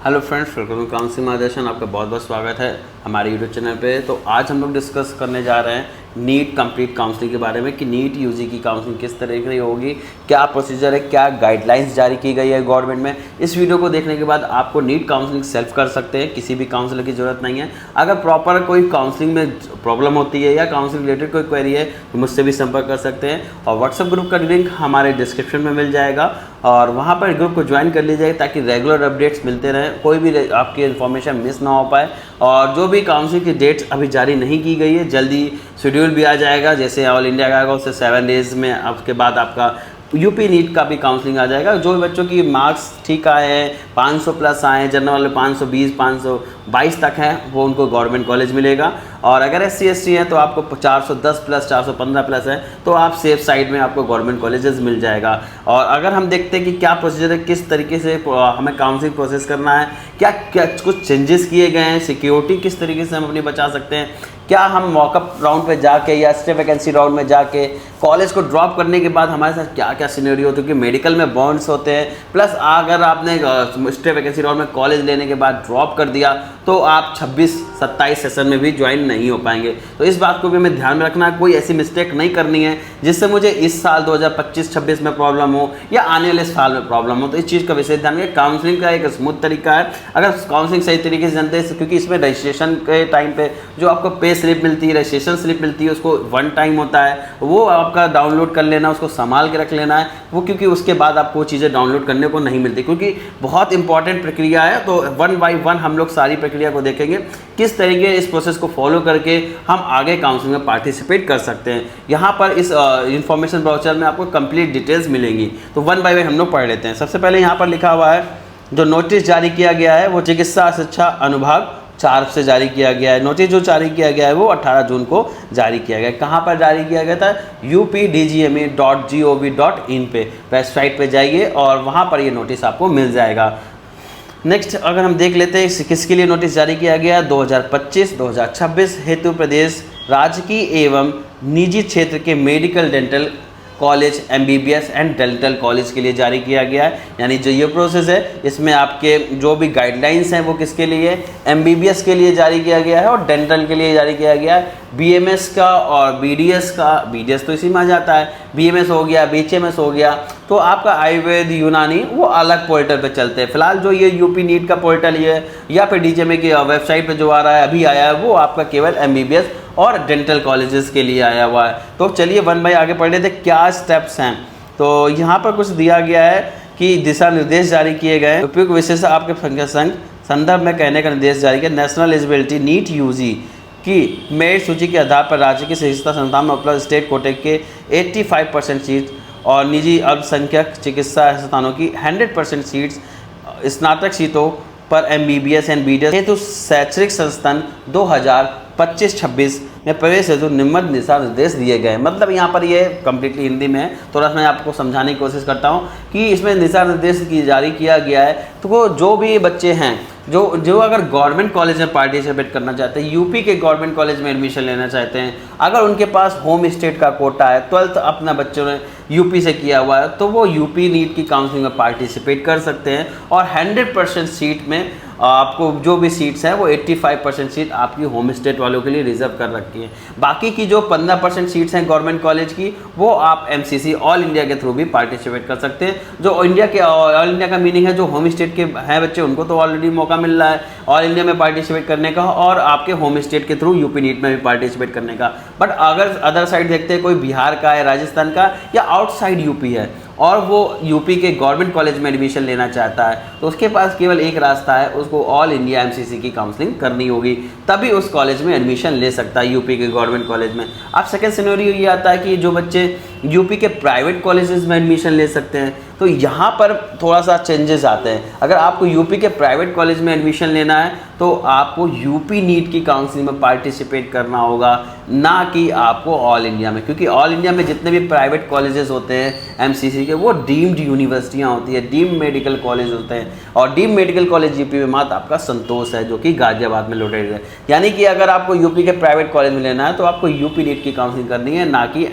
Hello friends, welcome to counselling मार्गदर्शन। आपका बहुत बहुत स्वागत है हमारे यूट्यूब चैनल पे। तो आज हम लोग डिस्कस करने जा रहे हैं नीट कंप्लीट काउंसलिंग के बारे में कि नीट यूजी की काउंसलिंग किस तरीके की होगी, क्या प्रोसीजर है, क्या गाइडलाइंस जारी की गई है गवर्नमेंट में। इस वीडियो को देखने के बाद आपको नीट काउंसलिंग सेल्फ कर सकते हैं, किसी भी काउंसलर की ज़रूरत नहीं है। अगर प्रॉपर कोई काउंसलिंग में प्रॉब्लम होती है या काउंसलिंग रिलेटेड कोई क्वेरी है तो मुझसे भी संपर्क कर सकते हैं। और व्हाट्सएप ग्रुप का लिंक हमारे डिस्क्रिप्शन में मिल जाएगा और वहाँ पर ग्रुप को ज्वाइन कर लीजिएगा ताकि रेगुलर अपडेट्स मिलते रहें, कोई भी आपकी इन्फॉर्मेशन मिस ना हो पाए। और जो भी काउंसलिंग की डेट्स अभी जारी नहीं की गई है, जल्दी शेड्यूल भी आ जाएगा। जैसे ऑल इंडिया का आएगा उससे 7 डेज़ में, उसके बाद आपका यूपी नीट का भी काउंसलिंग आ जाएगा। जो भी बच्चों की मार्क्स ठीक आए हैं, 500 प्लस आए हैं, जनरल वाले 520 522 तक हैं, वो उनको गवर्नमेंट कॉलेज मिलेगा। और अगर SC ST हैं तो आपको 410 प्लस 415 प्लस है तो आप सेफ साइड में आपको गवर्नमेंट कॉलेजेस मिल जाएगा। और अगर हम देखते हैं कि क्या प्रोसीजर है, किस तरीके से हमें काउंसलिंग प्रोसेस करना है, क्या क्या कुछ चेंजेस किए गए हैं, सिक्योरिटी किस तरीके से हम अपनी बचा सकते हैं, क्या हम मॉकअप राउंड पे जाके या स्टे वैकेंसी राउंड में जाके कॉलेज को ड्रॉप करने के बाद हमारे साथ क्या क्या सिनेरियो होती है, क्योंकि मेडिकल में बॉन्ड्स होते हैं। प्लस अगर आपने स्टे वैकेंसी राउंड में कॉलेज लेने के बाद ड्रॉप कर दिया तो आप 26-27 सेशन में भी ज्वाइन नहीं हो पाएंगे। तो इस बात को भी हमें ध्यान में रखना है, कोई ऐसी मिस्टेक नहीं करनी है जिससे मुझे इस साल 2025-26 में प्रॉब्लम हो या आने वाले साल में प्रॉब्लम हो। तो इस चीज़ का विशेष ध्यान रखें। काउंसलिंग का एक स्मूथ तरीका है, अगर काउंसलिंग सही तरीके से जानते हैं, क्योंकि इसमें रजिस्ट्रेशन के टाइम पे जो आपको पे स्लिप मिलती है, रजिस्ट्रेशन स्लिप मिलती है, उसको 1 टाइम होता है, वो आपका डाउनलोड कर लेना, उसको संभाल के रख लेना है वो, क्योंकि उसके बाद आपको चीज़ें डाउनलोड करने को नहीं मिलती, क्योंकि बहुत इंपॉर्टेंट प्रक्रिया है। तो 1 बाय 1 हम लोग सारी प्रक्रिया को देखेंगे, किस तरीके इस प्रोसेस को फॉलो करके हम आगे काउंसलिंग में पार्टिसिपेट कर सकते हैं। यहाँ पर इस इंफॉर्मेशन ब्राउचर में आपको कंप्लीट डिटेल्स मिलेंगी। तो 1 बाय 1 हम लोग पढ़ लेते हैं। सबसे पहले यहाँ पर लिखा हुआ है, जो नोटिस जारी किया गया है वो चिकित्सा शिक्षा अनुभाग 4 से जारी किया गया है। नोटिस जो जारी किया गया है वो 18 जून को जारी किया गया है। कहाँ पर जारी किया गया था? updgma.gov.in पे वेबसाइट पे जाइए और वहाँ पर ये नोटिस आपको मिल जाएगा। नेक्स्ट अगर हम देख लेते हैं किसके लिए नोटिस जारी किया गया, 2025-2026 हेतु प्रदेश राजकीय एवं निजी क्षेत्र के medical dental college, MBBS and dental college के लिए जारी किया गया है। यानी जो ये प्रोसेस है इसमें आपके जो भी गाइडलाइंस हैं वो किसके लिए, MBBS के लिए जारी किया गया है और डेंटल के लिए जारी किया गया है। BMS का और BDS का, BDS तो इसी में आ जाता है, BMS हो गया, BHMS हो गया, तो आपका आयुर्वेद यूनानी वो अलग पोर्टल पे चलते हैं। फिलहाल जो ये यूपी नीट का पोर्टल है या फिर DGMA की वेबसाइट पे जो आ रहा है, अभी आया है, वो आपका केवल MBBS और डेंटल कॉलेजेस के लिए आया हुआ है। तो चलिए 1 बाय आगे पढ़ लेते हैं क्या स्टेप्स हैं। तो यहाँ पर कुछ दिया गया है कि दिशा निर्देश जारी किए गए, उपयुक्त विशेष आपके संघ संदर्भ में कहने का निर्देश जारी किया। नेशनल एलिजिबिलिटी नीट यूजी की मेरिट सूची के आधार पर राज्य की शिक्षा संस्थान में उपलब्ध स्टेट कोटे के 85% सीट और निजी अल्पसंख्यक चिकित्सा संस्थानों की 100% सीट्स, स्नातक सीटों पर MBBS एंड BDS हेतु शैक्षणिक संस्थान 2025-26 में प्रवेश हेतु निम्न दिशा निर्देश दिए गए। मतलब यहाँ पर ये कम्प्लीटली हिंदी में है, थोड़ा सा मैं आपको समझाने की कोशिश करता हूँ कि इसमें दिशा निर्देश की जारी किया गया है। तो वो जो भी बच्चे हैं जो अगर गवर्नमेंट कॉलेज में पार्टिसिपेट करना चाहते हैं, यूपी के गवर्नमेंट कॉलेज में एडमिशन लेना चाहते हैं, अगर उनके पास होम स्टेट का कोटा है, 12th अपना बच्चों ने यूपी से किया हुआ है, तो वो यूपी नीट की काउंसलिंग में पार्टिसिपेट कर सकते हैं। और 100% सीट में आपको जो भी सीट्स हैं वो 85% सीट आपकी होम स्टेट वालों के लिए रिजर्व कर रखी है। बाकी की जो 15% सीट्स हैं गवर्नमेंट कॉलेज की, वो आप MCC ऑल इंडिया के थ्रू भी पार्टिसिपेट कर सकते हैं। जो इंडिया के ऑल इंडिया का मीनिंग है, जो होम स्टेट के हैं बच्चे उनको तो ऑलरेडी मौका मिल रहा है ऑल इंडिया में पार्टिसिपेट करने का और आपके होम स्टेट के थ्रू यूपी नीट में भी पार्टिसिपेट करने का। बट अगर अदर साइड देखते हैं, कोई बिहार का है, राजस्थान का या आउटसाइड यूपी है और वो यूपी के गवर्नमेंट कॉलेज में एडमिशन लेना चाहता है, तो उसके पास केवल एक रास्ता है, उसको ऑल इंडिया MCC की काउंसलिंग करनी होगी, तभी उस कॉलेज में एडमिशन ले सकता है यूपी के गवर्नमेंट कॉलेज में। अब सेकंड सिनेरियो ये आता है कि जो बच्चे यूपी के प्राइवेट कॉलेजेस में एडमिशन ले सकते हैं, तो यहाँ पर थोड़ा सा चेंजेस आते हैं। अगर आपको यूपी के प्राइवेट कॉलेज में एडमिशन लेना है तो आपको यूपी नीट की काउंसलिंग में पार्टिसिपेट करना होगा, ना कि आपको ऑल इंडिया में, क्योंकि ऑल इंडिया में जितने भी प्राइवेट कॉलेजेस होते हैं MCC के, वो डीम्ड यूनिवर्सिटियाँ होती है, डीम्ड मेडिकल कॉलेज होते हैं। और डीम्ड मेडिकल कॉलेज यूपी में मात्र आपका संतोष है, जो कि गाजियाबाद में लोकेटेड है। यानी कि अगर आपको यूपी के प्राइवेट कॉलेज में लेना है तो आपको यूपी नीट की काउंसलिंग करनी है, ना कि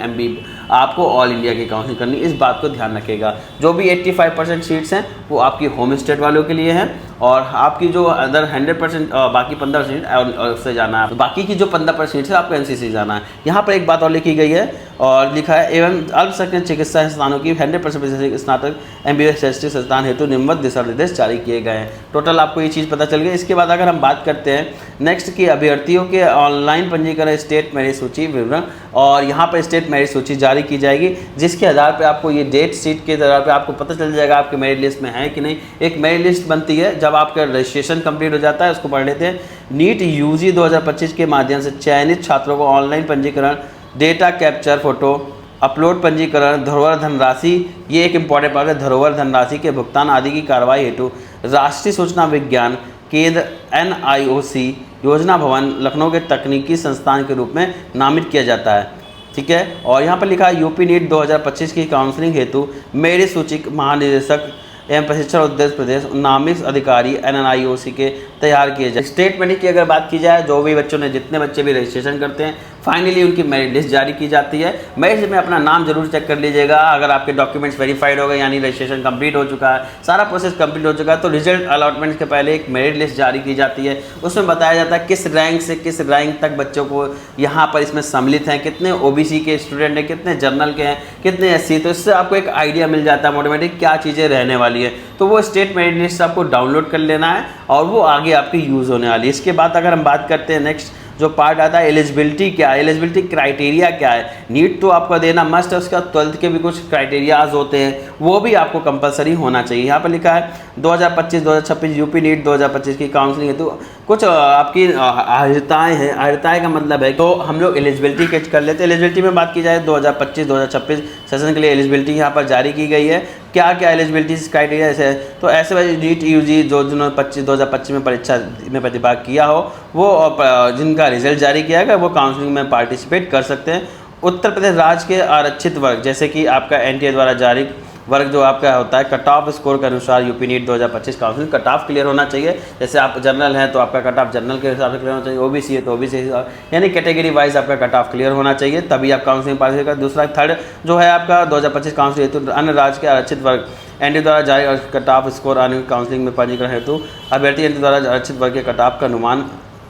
आपको ऑल इंडिया की काउंसलिंग करनी, इस बात को ध्यान रखिएगा। जो भी 85% सीट्स हैं वो आपकी होम स्टेट वालों के लिए हैं, और आपकी जो अदर 100% बाकी 15 सीट से जाना है, बाकी की जो 15% सीट्स है आपको एनसीसी जाना है। यहाँ पर एक बात और लिखी गई है और लिखा है एवं अल्पसंख्यक चिकित्सा संस्थानों की 100% स्नातक MBBS शैक्षिक संस्थान हेतु निम्नवत दिशा निर्देश जारी किए गए हैं। टोटल आपको ये चीज़ पता चल गई। इसके बाद अगर हम बात करते हैं नेक्स्ट की अभ्यर्थियों के ऑनलाइन पंजीकरण स्टेट मेरिट सूची विवरण, और यहाँ पर स्टेट मेरिट सूची जारी की जाएगी, जिसके आधार पर आपको ये डेट सीट के आधार पर आपको पता चल जाएगा आपके मेरिट लिस्ट में है कि नहीं। एक मेरिट लिस्ट बनती है जब आपका रजिस्ट्रेशन कंप्लीट हो जाता है, उसको पढ़ लेते हैं। नीट यूजी 2025 के माध्यम से चयनित छात्रों को ऑनलाइन पंजीकरण, डेटा कैप्चर, फोटो अपलोड, पंजीकरण, धरोहर धनराशि, ये एक इंपॉर्टेंट पार्ट है, धरोहर धनराशि के भुगतान आदि की कार्रवाई हेतु राष्ट्रीय सूचना विज्ञान केंद्र NIOC योजना भवन लखनऊ के तकनीकी संस्थान के रूप में नामित किया जाता है। ठीक है, और यहाँ पर लिखा है यूपी नीट 2025 की काउंसलिंग हेतु मेरिट सूची महानिदेशक एवं प्रशिक्षण उद्देश्य प्रदेश नामित अधिकारी NIOC के तैयार किए जाए। स्टेट मेरिट की अगर बात की जाए, जो भी बच्चों ने जितने बच्चे भी रजिस्ट्रेशन करते हैं फाइनली उनकी मेरिट लिस्ट जारी की जाती है। मेरिट लिस्ट में अपना नाम जरूर चेक कर लीजिएगा। अगर आपके डॉक्यूमेंट्स वेरीफाइड हो गए यानी रजिस्ट्रेशन कंप्लीट हो चुका है, सारा प्रोसेस कंप्लीट हो चुका है, तो रिजल्ट अलॉटमेंट के पहले एक मेरिट लिस्ट जारी की जाती है। उसमें बताया जाता है किस रैंक से किस रैंक तक बच्चों को यहाँ पर इसमें सम्मिलित हैं, कितने OBC के स्टूडेंट हैं, कितने जनरल के हैं, कितने SC, तो इससे आपको एक आइडिया मिल जाता है मोटामोटी क्या चीज़ें रहने वाली है। तो वो स्टेट मेरिट लिस्ट आपको डाउनलोड कर लेना है और वो आगे आपकी यूज़ होने वाली है। इसके बाद अगर हम बात करते हैं नेक्स्ट जो पार्ट आता है एलिजिबिलिटी क्या है, एलिजिबिलिटी क्राइटेरिया क्या है। नीट तो आपका देना मस्ट है, उसका 12th के भी कुछ क्राइटेरियाज होते हैं, वो भी आपको कंपलसरी होना चाहिए। यहाँ पर लिखा है 2025-2026 यूपी नीट 2025 की काउंसलिंग है, तो कुछ आपकी अर्हताएँ हैं। अर्हताएँ का मतलब है तो हम लोग एलिजिबिलिटी कैच कर लेते हैं। एलिजिबिलिटी में बात की जाए 2025-2026 सेशन के लिए एलिजिबिलिटी यहाँ पर जारी की गई है। क्या क्या एलिजिबिलिटी क्राइटेरिया ऐसे है, तो ऐसे भाई नीट यूजी जो जिन्होंने 2025 में परीक्षा में प्रतिभाग किया हो वो जिनका रिजल्ट जारी किया गया वो काउंसलिंग में पार्टिसिपेट कर सकते हैं। उत्तर प्रदेश राज्य के आरक्षित वर्ग जैसे कि आपका NTA द्वारा जारी वर्ग जो आपका होता है कट ऑफ स्कोर के अनुसार UP NEET 2025 counselling cut off clear होना चाहिए। जैसे आप जनरल हैं तो आपका कट ऑफ जनरल के हिसाब से क्लियर होना चाहिए, OBC है तो OBC यानी कैटेगरी वाइज आपका कट ऑफ क्लियर होना चाहिए, तभी आप काउंसलिंग पास करेगा। दूसरा थर्ड जो है आपका 2025 काउंसलिंग हेतु अन्य राज्य के आरक्षित वर्ग NTA द्वारा जारी कट ऑफ स्कोर आने काउंसलिंग में पंजीकरण हेतु अभ्यर्थी NTA द्वारा आरक्षित वर्ग के कट ऑफ का अनुमान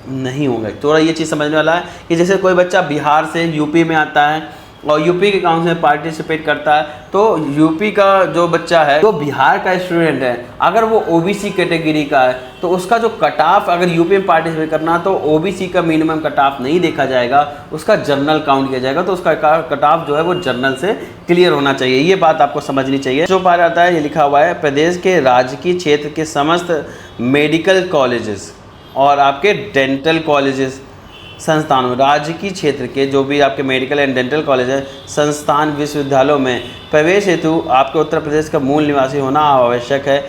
नहीं होगा। थोड़ा ये चीज़ समझने वाला है कि जैसे कोई बच्चा बिहार से यूपी में आता है और यूपी के काउंसिल में पार्टिसिपेट करता है, तो यूपी का जो बच्चा है तो बिहार का स्टूडेंट है, अगर वो OBC कैटेगरी का है तो उसका जो कट ऑफ अगर यूपी में पार्टिसिपेट करना तो OBC का मिनिमम कट ऑफ नहीं देखा जाएगा, उसका जनरल काउंट किया जाएगा, तो उसका कट ऑफ जो है वो जनरल से क्लियर होना चाहिए। ये बात आपको समझनी चाहिए। जो पार्ट आता है ये लिखा हुआ है प्रदेश के राजकीय क्षेत्र के समस्त मेडिकल कॉलेजेस और आपके डेंटल कॉलेजेस संस्थानों, राजकीय क्षेत्र के जो भी आपके मेडिकल एंड डेंटल कॉलेज हैं, संस्थान, विश्वविद्यालयों में प्रवेश हेतु आपके उत्तर प्रदेश का मूल निवासी होना आवश्यक है।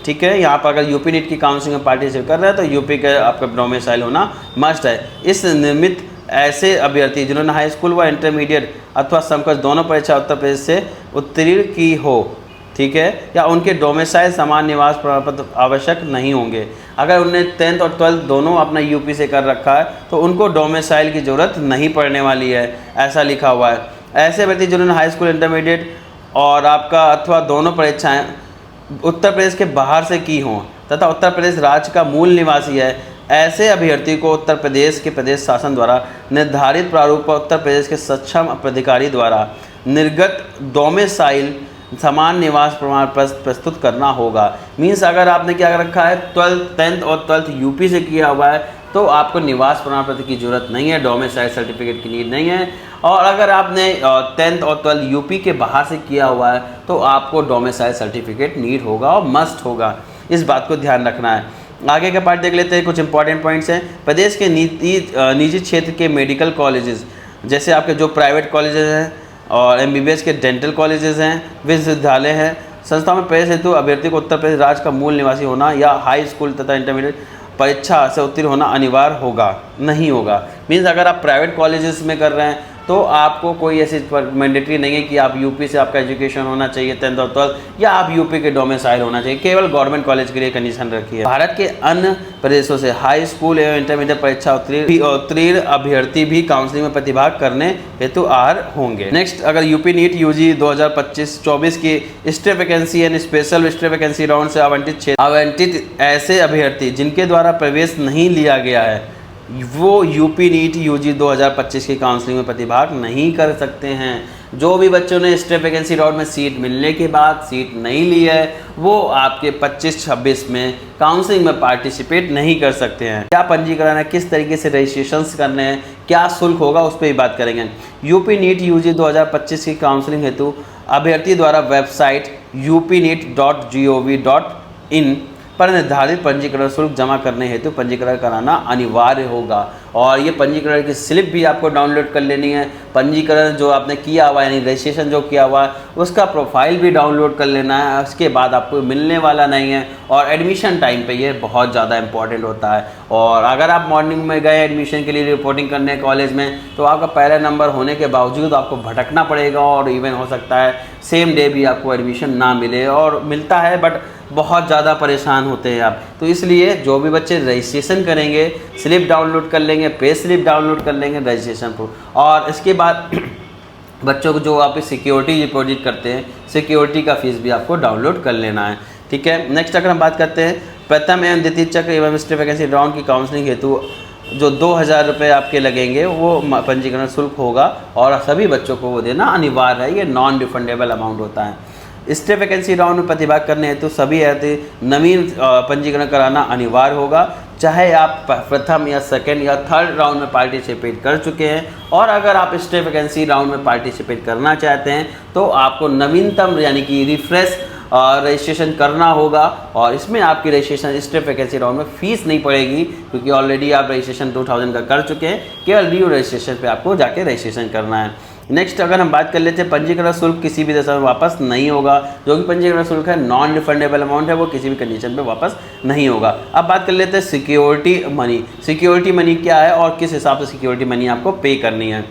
ठीक है, यहाँ पर अगर यूपी नीट की काउंसलिंग में पार्टिसिपेट कर रहे हैं तो यूपी का आपका डोमिसाइल होना मस्ट है। इस निमित्त ऐसे अभ्यर्थी जिन्होंने हाई स्कूल व इंटरमीडिएट अथवा समकक्ष दोनों परीक्षा उत्तर प्रदेश से उत्तीर्ण की हो, ठीक है, या उनके डोमिसाइल समान निवास प्रमाण पत्र आवश्यक नहीं होंगे। अगर उन्होंने 10th और 12th दोनों अपना यूपी से कर रखा है तो उनको डोमिसाइल की ज़रूरत नहीं पड़ने वाली है, ऐसा लिखा हुआ है। ऐसे व्यक्ति जिन्होंने हाई स्कूल इंटरमीडिएट और आपका अथवा दोनों परीक्षाएं उत्तर प्रदेश के बाहर से की हों तथा उत्तर प्रदेश राज्य का मूल निवासी है, ऐसे अभ्यर्थी को उत्तर प्रदेश के प्रदेश शासन द्वारा निर्धारित प्रारूप पर उत्तर प्रदेश के सक्षम प्राधिकारी द्वारा निर्गत डोमिसाइल समान निवास प्रमाण पत्र प्रस्तुत करना होगा। मीन्स अगर आपने क्या रखा है 10th और 12th यूपी से किया हुआ है तो आपको निवास प्रमाण पत्र की जरूरत नहीं है, डोमिसाइल सर्टिफिकेट की नीड नहीं है। और अगर आपने 10th और 12th यूपी के बाहर से किया हुआ है तो आपको डोमिसाइल सर्टिफिकेट नीड होगा और मस्ट होगा, इस बात को ध्यान रखना है। आगे का पार्ट देख लेते हैं, कुछ इंपॉर्टेंट पॉइंट्स हैं। प्रदेश के निजी क्षेत्र के मेडिकल कॉलेजेस जैसे आपके जो प्राइवेट कॉलेजेस हैं और MBBS के डेंटल कॉलेजेस हैं, विश्वविद्यालय हैं, संस्थाओं में प्रवेश हेतु अभ्यर्थी को उत्तर प्रदेश राज्य का मूल निवासी होना या हाई स्कूल तथा इंटरमीडिएट परीक्षा से उत्तीर्ण होना अनिवार्य होगा नहीं होगा। मीन्स अगर आप प्राइवेट कॉलेजेस में कर रहे हैं तो आपको कोई ऐसी मैंडेटरी नहीं है कि आप यूपी से आपका एजुकेशन होना चाहिए 10th और 12th, या आप यूपी के डोमिसाइल होना चाहिए। केवल गवर्नमेंट कॉलेज के लिए कंडीशन रखी है। भारत के अन्य प्रदेशों से हाई स्कूल एवं इंटरमीडिएट परीक्षा उत्तीर्ण अभ्यर्थी भी काउंसलिंग में प्रतिभाग करने हेतु अर्ह होंगे। नेक्स्ट, अगर यूपी नीट यूजी 2025-24 की state vacancy and special state vacancy round से आवंटित ऐसे अभ्यर्थी जिनके द्वारा प्रवेश नहीं लिया गया है, वो यूपी नीट यूजी 2025 की काउंसलिंग में प्रतिभाग नहीं कर सकते हैं। जो भी बच्चों ने स्टेट वैकेंसी राउंड में सीट मिलने के बाद सीट नहीं ली है, वो आपके 25-26 में काउंसलिंग में पार्टिसिपेट नहीं कर सकते हैं। क्या पंजीकरण है, किस तरीके से रजिस्ट्रेशन करने हैं, क्या शुल्क होगा, उस पर भी बात करेंगे। यूपी नीट यूजी 2025 की काउंसलिंग हेतु अभ्यर्थी द्वारा वेबसाइट upneet.gov.in पर निर्धारित पंजीकरण शुल्क जमा करने हेतु पंजीकरण कराना अनिवार्य होगा। और ये पंजीकरण की स्लिप भी आपको डाउनलोड कर लेनी है। पंजीकरण जो आपने किया हुआ है, यानी रजिस्ट्रेशन जो किया हुआ है, उसका प्रोफाइल भी डाउनलोड कर लेना है। उसके बाद आपको मिलने वाला नहीं है। और एडमिशन टाइम पे ये बहुत ज़्यादा इंपॉर्टेंट होता है। और अगर आप मॉर्निंग में गए एडमिशन के लिए रिपोर्टिंग करने कॉलेज में, तो आपका पहला नंबर होने के बावजूद आपको भटकना पड़ेगा और इवन हो सकता है सेम डे भी आपको एडमिशन ना मिले, और मिलता है बट बहुत ज़्यादा परेशान होते हैं आप। तो इसलिए जो भी बच्चे रजिस्ट्रेशन करेंगे, स्लिप डाउनलोड कर लेंगे, पे स्लिप डाउनलोड कर लेंगे रजिस्ट्रेशन प्रूफ, और इसके बाद बच्चों को जो आप सिक्योरिटी डिपॉजिट करते हैं, सिक्योरिटी का फीस भी आपको डाउनलोड कर लेना है। ठीक है। नेक्स्ट अगर हम बात करते हैं प्रथम एवं द्वितीय चक्र एवं स्टेट वैकेंसी राउंड की काउंसलिंग हेतु जो 2000 रुपये आपके लगेंगे, वो पंजीकरण शुल्क होगा और सभी बच्चों को वो देना अनिवार्य है। ये नॉन रिफंडेबल अमाउंट होता है। स्टेट वैकेंसी राउंड में प्रतिभाग करने हेतु सभी नवीन पंजीकरण कराना अनिवार्य होगा, चाहे आप प्रथम या सेकेंड या थर्ड राउंड में पार्टिसिपेट कर चुके हैं। और अगर आप स्टेट वैकेंसी राउंड में पार्टिसिपेट करना चाहते हैं तो आपको नवीनतम यानी कि रिफ्रेश रजिस्ट्रेशन करना होगा। और इसमें आपकी रजिस्ट्रेशन स्टेट वैकेंसी राउंड में फीस नहीं पड़ेगी, क्योंकि ऑलरेडी आप रजिस्ट्रेशन 2000 का कर चुके हैं। केवल न्यू रजिस्ट्रेशन पे आपको जाके रजिस्ट्रेशन करना है। नेक्स्ट अगर हम बात कर लेते हैं पंजीकरण शुल्क किसी भी दशा में वापस नहीं होगा। जो कि पंजीकरण शुल्क है नॉन रिफंडेबल अमाउंट है, वो किसी भी कंडीशन पे वापस नहीं होगा। अब बात कर लेते हैं सिक्योरिटी मनी। सिक्योरिटी मनी क्या है और किस हिसाब से सिक्योरिटी मनी आपको पे करनी है।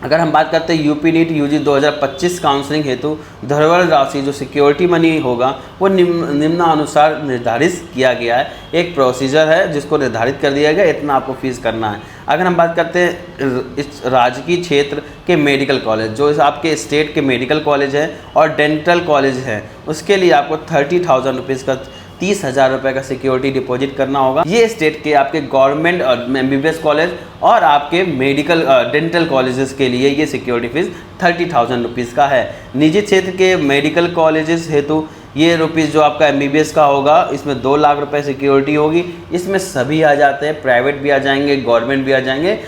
अगर हम बात करते हैं यूपी नीट यूजी 2025 काउंसलिंग हेतु धरोहर राशि जो सिक्योरिटी मनी होगा, वो निम्नानुसार निर्धारित किया गया है। एक प्रोसीजर है जिसको निर्धारित कर दिया गया, इतना आपको फीस करना है। अगर हम बात करते हैं इस राजकीय क्षेत्र के मेडिकल कॉलेज, जो इस आपके स्टेट के मेडिकल कॉलेज हैं और डेंटल कॉलेज हैं, उसके लिए आपको 30,000 रुपीज़ का 30,000 रुपये का सिक्योरिटी डिपॉजिट करना होगा। ये स्टेट के आपके गवर्नमेंट MBBS कॉलेज और आपके मेडिकल डेंटल कॉलेजेस के लिए ये सिक्योरिटी फीस 30,000 रुपीज़ का है। निजी क्षेत्र के मेडिकल कॉलेजेस हेतु ये रुपीज़ जो आपका MBBS का होगा, इसमें 2 लाख रुपए सिक्योरिटी होगी। इसमें सभी आ जाते हैं, प्राइवेट भी आ जाएंगे, गवर्नमेंट भी आ जाएंगे।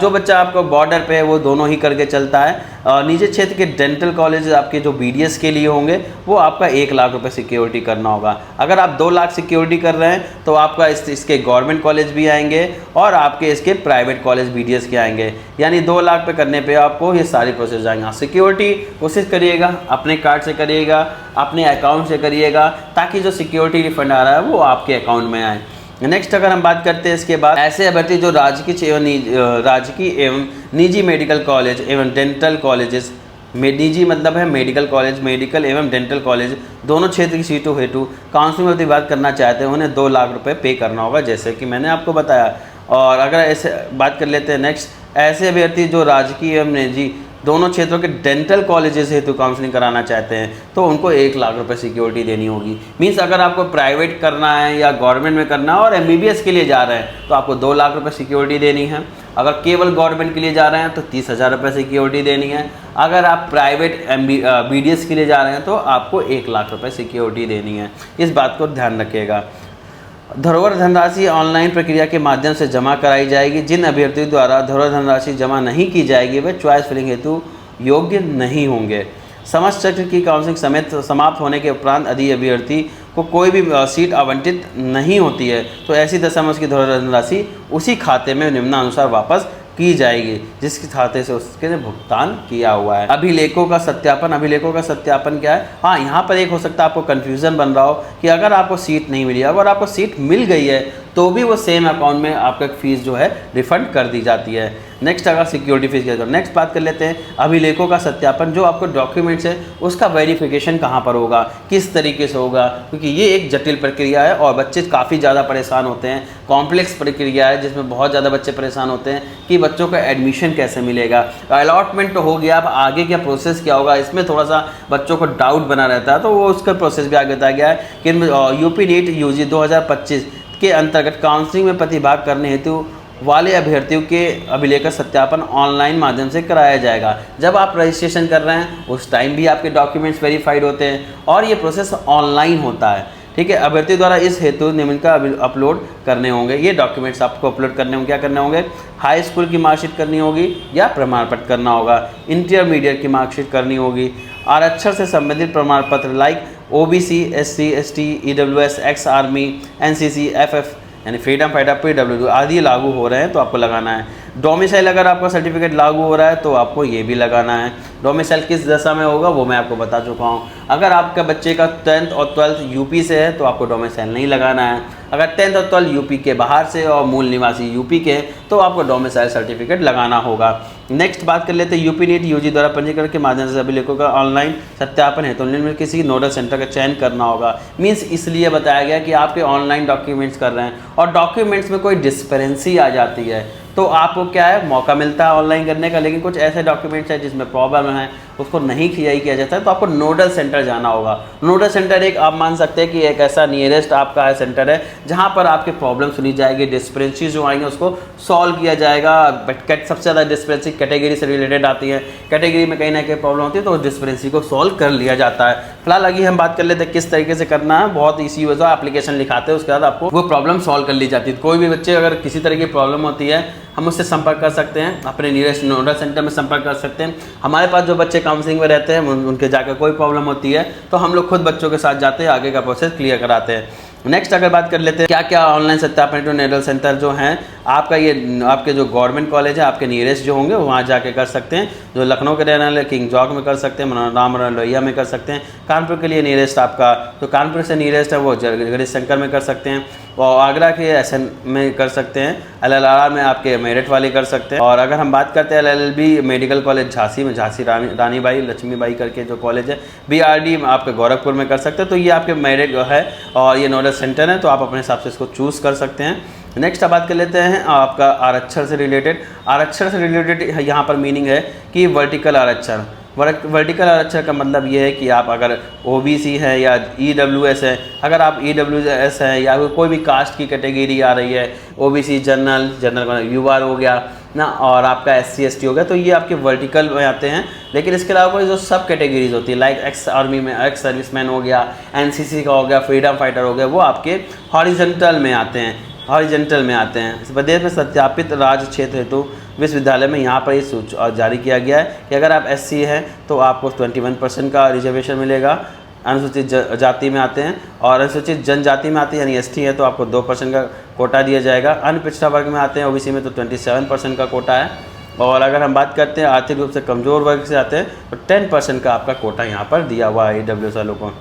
जो बच्चा आपको बॉर्डर पे है वो दोनों ही करके चलता है। निजी क्षेत्र के डेंटल कॉलेज आपके जो BDS के लिए होंगे, वो आपका 1 लाख रुपए सिक्योरिटी करना होगा। अगर आप 2 लाख सिक्योरिटी कर रहे हैं तो आपका इसके गवर्नमेंट कॉलेज भी आएंगे और आपके इसके प्राइवेट कॉलेज BDS के आएंगे। यानी 2 लाख पे करने पे आपको ये सारी प्रोसेस आएंगे। सिक्योरिटी कोशिश करिएगा अपने कार्ड से करिएगा, अपने अकाउंट से करिएगा, ताकि जो सिक्योरिटी रिफंड आ रहा है वो आपके अकाउंट में आए। नेक्स्ट अगर हम बात करते हैं इसके बाद ऐसे अभ्यर्थी जो राजकीय एवं निजी मेडिकल कॉलेज एवं डेंटल कॉलेजेस, निजी मतलब है मेडिकल कॉलेज, मेडिकल एवं डेंटल कॉलेज दोनों क्षेत्र की सीटों हेतु काउंसलिंग में प्रतिभाग करना चाहते हैं, उन्हें 2 लाख रुपए पे करना होगा, जैसे कि मैंने आपको बताया। और अगर ऐसे बात कर लेते हैं नेक्स्ट, ऐसे अभ्यर्थी जो राजकीय एवं निजी दोनों क्षेत्रों के डेंटल कॉलेजेस हेतु काउंसलिंग कराना चाहते हैं, तो उनको 1 लाख रुपए सिक्योरिटी देनी होगी। मीन्स अगर आपको प्राइवेट करना है या गवर्नमेंट में करना है और MBBS के लिए जा रहे हैं तो आपको 2 लाख रुपए सिक्योरिटी देनी है। अगर केवल गवर्नमेंट के लिए जा रहे हैं तो 30,000 रुपये सिक्योरिटी देनी है। अगर आप प्राइवेट BDS के लिए जा रहे हैं तो आपको 1 लाख रुपये सिक्योरिटी देनी है। इस बात को ध्यान रखिएगा। धरोहर धनराशि ऑनलाइन प्रक्रिया के माध्यम से जमा कराई जाएगी। जिन अभ्यर्थियों द्वारा धरोहर धनराशि जमा नहीं की जाएगी वे चॉइस फिलिंग हेतु योग्य नहीं होंगे। समस्त चक्र की काउंसलिंग समेत समाप्त होने के उपरांत यदि अभ्यर्थी को कोई भी सीट आवंटित नहीं होती है तो ऐसी दशा में उसकी धरोहर धनराशि उसी खाते में निम्नानुसार वापस की जाएगी जिसके खाते से उसके ने भुगतान किया हुआ है। अभिलेखों का सत्यापन, अभिलेखों का सत्यापन क्या है? हाँ, यहाँ पर एक हो सकता है आपको कन्फ्यूज़न बन रहा हो कि अगर आपको सीट नहीं मिली, अगर आपको सीट मिल गई है तो भी वो सेम अकाउंट में आपका फीस जो है रिफंड कर दी जाती है। नेक्स्ट अगर सिक्योरिटी फीस की, नेक्स्ट बात कर लेते हैं अभिलेखों का सत्यापन। जो आपको डॉक्यूमेंट्स है उसका वेरिफिकेशन कहाँ पर होगा, किस तरीके से होगा, क्योंकि ये एक जटिल प्रक्रिया है और बच्चे काफ़ी ज़्यादा परेशान होते हैं। कॉम्प्लेक्स प्रक्रिया है जिसमें बहुत ज़्यादा बच्चे परेशान होते हैं कि बच्चों का एडमिशन कैसे मिलेगा। अलॉटमेंट तो हो गया, अब आगे क्या प्रोसेस क्या होगा, इसमें थोड़ा सा बच्चों को डाउट बना रहता है। तो वो उसका प्रोसेस भी आगे बताया गया है कि यूपी नीट यूजी 2025 के अंतर्गत काउंसलिंग में प्रतिभाग करने हेतु वाले अभ्यर्थियों के अभिलेख का सत्यापन ऑनलाइन माध्यम से कराया जाएगा। जब आप रजिस्ट्रेशन कर रहे हैं उस टाइम भी आपके डॉक्यूमेंट्स वेरीफाइड होते हैं और ये प्रोसेस ऑनलाइन होता है। ठीक है, अभ्यर्थी द्वारा इस हेतु निम्न का अपलोड करने होंगे। ये डॉक्यूमेंट्स आपको अपलोड करने होंगे। क्या करने होंगे, हाई स्कूल की मार्कशीट करनी होगी या प्रमाण पत्र करना होगा, इंटरमीडिएट की मार्कशीट करनी होगी, आरक्षण से संबंधित प्रमाण पत्र like OBC, SC, ST, EWS, ex army, NCC, FF यानी फ्रीडम फाइटर, पीडब्ल्यूडी आदि लागू हो रहे हैं तो आपको लगाना है। डोमिसाइल अगर आपका सर्टिफिकेट लागू हो रहा है तो आपको ये भी लगाना है। डोमिसाइल किस दशा में होगा वो मैं आपको बता चुका हूँ। अगर आपका बच्चे का 10th और 12th यूपी से है तो आपको डोमिसाइल नहीं लगाना है। अगर 10th और 12th यूपी के बाहर से और मूल निवासी यूपी के तो आपको डोमिसाइल सर्टिफिकेट लगाना होगा। नेक्स्ट बात कर लेते हैं यूपी नीट यूजी द्वारा पंजीकरण के माध्यम से अभिलेखों का ऑनलाइन सत्यापन है तो उनमें किसी नोडल सेंटर का चयन करना होगा। मीन्स इसलिए बताया गया कि आपके ऑनलाइन डॉक्यूमेंट्स कर रहे हैं और डॉक्यूमेंट्स में कोई डिस्पेरेंसी आ जाती है तो आपको क्या है, मौका मिलता है ऑनलाइन करने का। लेकिन कुछ ऐसे डॉक्यूमेंट्स हैं जिसमें प्रॉब्लम है, उसको नहीं किया जाता है तो आपको नोडल सेंटर जाना होगा। नोडल सेंटर एक आप मान सकते हैं कि एक ऐसा नियरेस्ट आपका सेंटर है जहां पर आपकी प्रॉब्लम सुनी जाएगी, डिस्पेरेंसी जो आएंगे उसको सॉल्व किया जाएगा। सबसे ज़्यादा डिस्पेरेंसी कैटेगरी से रिलेटेड आती है, कैटेगरी में कहीं ना कहीं प्रॉब्लम होती है तो उस डिस्पेरेंसी को सॉल्व कर लिया जाता है। फिलहाल आगे हम बात कर लेते हैं किस तरीके से करना है। बहुत इसी वजह एप्लीकेशन लिखाते हैं, उसके बाद आपको वो प्रॉब्लम सॉल्व कर ली जाती है। कोई भी बच्चे अगर किसी तरह की प्रॉब्लम होती है हम उससे संपर्क कर सकते हैं, अपने नियरेस्ट नोडल सेंटर में संपर्क कर सकते हैं। हमारे पास जो बच्चे काउंसलिंग में रहते हैं उनके जाकर कोई प्रॉब्लम होती है तो हम लोग खुद बच्चों के साथ जाते हैं, आगे का प्रोसेस क्लियर कराते हैं। नेक्स्ट अगर बात कर लेते हैं क्या क्या ऑनलाइन सत्यापन नोडल सेंटर जो हैं आपका, ये आपके जो गवर्नमेंट कॉलेज है आपके नियरेस्ट जो होंगे वहाँ जाके कर सकते हैं। जो लखनऊ के रहने वाले किंग चौक में कर सकते हैं, राम लोहिया में कर सकते हैं। कानपुर के लिए नियरेस्ट आपका तो कानपुर से नियरेस्ट है वो गणेश शंकर में कर सकते हैं और आगरा के एसएन में कर सकते हैं। LLR में आपके मेरठ वाले कर सकते हैं। और अगर हम बात करते हैं LLB मेडिकल कॉलेज झांसी में, झांसी रानीबाई लक्ष्मीबाई करके जो कॉलेज है, BRD आपके गोरखपुर में कर सकते हैं। तो ये आपके मेरिट है और ये नोडल सेंटर है तो आप अपने हिसाब से इसको चूज़ कर सकते हैं। नेक्स्ट आप बात कर लेते हैं आपका आरक्षण से रिलेटेड। आरक्षण से रिलेटेड यहाँ पर मीनिंग है कि वर्टिकल आरक्षण। वर्टिकल आरक्षण का मतलब ये है कि आप अगर OBC है या EWS है, अगर आप EWS है या कोई भी कास्ट की कैटेगरी आ रही है, OBC जनरल UR हो गया ना और आपका SC ST हो गया तो ये आपके वर्टिकल में आते हैं। लेकिन इसके अलावा कोई जो सब कैटेगरीज होती है लाइक एक्स आर्मी में एक्स सर्विसमैन हो गया, NCC का हो गया, फ्रीडम फाइटर हो गया, वो आपके हॉरिजॉन्टल में आते हैं, हॉरिजॉन्टल में आते हैं। इस प्रदेश में सत्यापित राज्य क्षेत्र हेतु विश्वविद्यालय में यहाँ पर ये सूचना जारी किया गया है कि अगर आप SC हैं तो आपको 21% का रिजर्वेशन मिलेगा। अनुसूचित जाति में आते हैं और अनुसूचित जनजाति में आते हैं यानी ST है तो आपको 2% का कोटा दिया जाएगा। अन्य पिछड़ा वर्ग में आते हैं OBC में तो 27% का कोटा है। और अगर हम बात करते हैं आर्थिक रूप से कमज़ोर वर्ग से आते हैं तो 10% का आपका कोटा यहाँ पर दिया हुआ है EWS वालों को।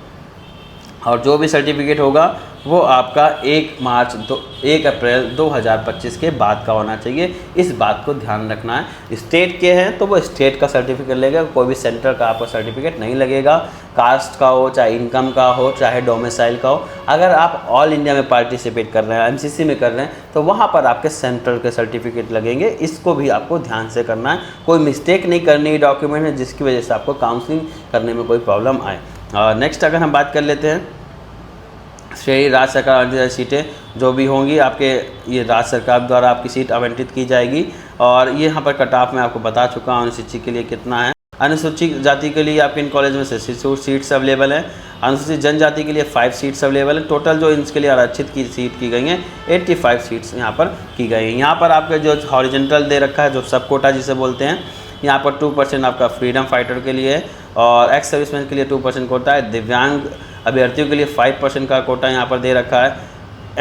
और जो भी सर्टिफिकेट होगा वो आपका 1 अप्रैल 2025 के बाद का होना चाहिए। इस बात को ध्यान रखना है। स्टेट के हैं तो वो स्टेट का सर्टिफिकेट लगेगा, कोई भी सेंटर का आपका सर्टिफिकेट नहीं लगेगा। कास्ट का हो, चाहे इनकम का हो, चाहे डोमिसाइल का हो। अगर आप ऑल इंडिया में पार्टिसिपेट कर रहे हैं, MCC में कर रहे हैं तो वहाँ पर आपके सेंटर के सर्टिफिकेट लगेंगे। इसको भी आपको ध्यान से करना है, कोई मिस्टेक नहीं करनी डॉक्यूमेंट में जिसकी वजह से आपको काउंसलिंग करने में कोई प्रॉब्लम आए। नेक्स्ट अगर हम बात कर लेते हैं शहरी राज्य सरकार अनुसूचित सीटें जो भी होंगी आपके, ये राज्य सरकार द्वारा आपकी सीट आवंटित की जाएगी। और ये यहाँ पर कट ऑफ मैं आपको बता चुका हूँ अनुसूचित के लिए कितना है। अनुसूचित जाति के लिए आपके इन कॉलेज में से 66 सीट्स अवेलेबल हैं। अनुसूचित जनजाति के लिए 5 सीट्स अवेलेबल है। टोटल जो इनके लिए आरक्षित की सीट की गई हैं 85 सीट्स यहाँ पर की गई हैं। यहाँ पर आपका जो हॉरिजॉन्टल दे रखा है, जो सब कोटा जिसे बोलते हैं, यहाँ पर 2% आपका फ्रीडम फाइटर के लिए है और एक्स सर्विसमैन के लिए 2% कोटा है। दिव्यांग अभ्यर्थियों के लिए 5% का कोटा यहाँ पर दे रखा है।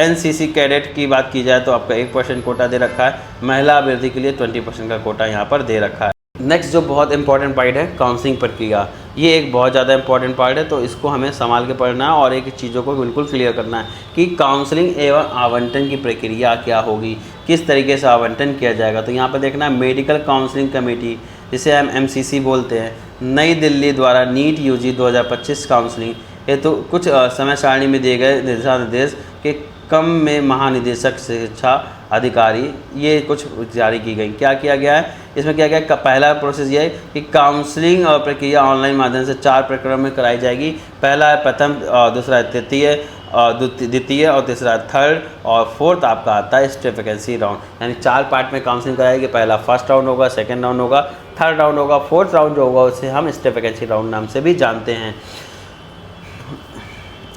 NCC कैडेट की बात की जाए तो आपका 1% कोटा दे रखा है। महिला अभ्यर्थी के लिए 20% का कोटा यहाँ पर दे रखा है। नेक्स्ट जो बहुत इंपॉर्टेंट पॉइंट है काउंसलिंग प्रक्रिया। ये एक बहुत ज़्यादा इंपॉर्टेंट पार्ट है, तो इसको हमें संभाल के पढ़ना है और एक चीज़ों को बिल्कुल क्लियर करना है कि काउंसलिंग एवं आवंटन की प्रक्रिया क्या होगी, किस तरीके से आवंटन किया जाएगा। तो यहाँ पर देखना है मेडिकल काउंसलिंग कमेटी, जिसे हम MCC बोलते हैं, नई दिल्ली द्वारा नीट UG 2025 काउंसलिंग हेतु कुछ समय सारणी में दिए गए दिशा निर्देश के क्रम में महानिदेशक शिक्षा अधिकारी ये कुछ जारी की गई। क्या किया गया है इसमें, क्या गया, पहला प्रोसेस ये है कि काउंसलिंग और प्रक्रिया ऑनलाइन माध्यम से 4 प्रकरण में कराई जाएगी। पहला है प्रथम, दूसरा है तृतीय, द्वितीय और तीसरा है थर्ड, और फोर्थ आपका आता है स्टेट वैकेंसी राउंड। यानी 4 पार्ट में काउंसलिंग कराएगी। पहला फर्स्ट राउंड होगा, सेकेंड राउंड होगा, थर्ड राउंड होगा, फोर्थ राउंड जो होगा उसे हम स्टेट वैकेंसी राउंड नाम से भी जानते हैं।